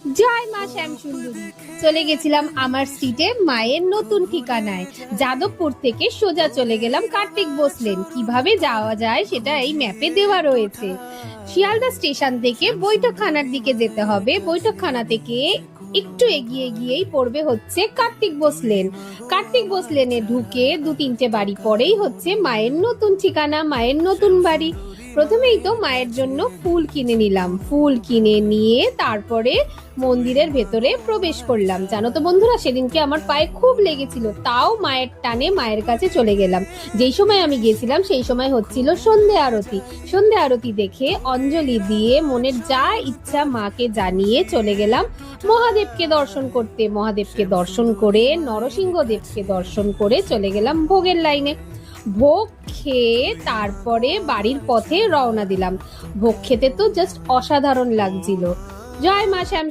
জয় মা শ্যামসুন্দরী। চলে গেছিলাম আমার সিটে মায়ের নতুন ঠিকানায়। যাদবপুর থেকে সোজা চলে গেলাম কার্তিক বসলেন। কিভাবে যাওয়া যায় সেটা এই ম্যাপে দেওয়া রয়েছে। শিয়ালদা স্টেশন থেকে বৈঠকখানার দিকে যেতে হবে। বৈঠকখানা থেকে একটু এগিয়ে গিয়েই পড়বে হচ্ছে কার্তিক বসলেন। কার্তিক বসলেনে ঢুকে 2-3টে বাড়ি পরেই হচ্ছে মায়ের নতুন ঠিকানা, মায়ের নতুন বাড়ি। প্রথমেই তো মায়ের জন্য ফুল কিনে নিলাম। ফুল কিনে নিয়ে তারপরে মন্দিরের ভেতরে প্রবেশ করলাম। জানো তো বন্ধুরা, সেদিনকে আমার পায়ে খুব লেগেছিল, তাও মায়ের টানে মায়ের কাছে চলে গেলাম। যেই সময় আমি গেছিলাম সেই সময় হচ্ছিল সন্ধে আরতি। সন্ধে আরতি দেখে অঞ্জলি দিয়ে মনের যা ইচ্ছা মাকে জানিয়ে চলে গেলাম মহাদেবকে দর্শন করতে। মহাদেবকে দর্শন করে নরসিংহদেবকে দর্শন করে চলে গেলাম ভোগের লাইনে। ভোগ খেয়ে তারপরে বাড়ির পথে রওনা দিলাম। ভোগ খেতে তো জাস্ট অসাধারণ লাগছিল। জয় মা শ্যাম।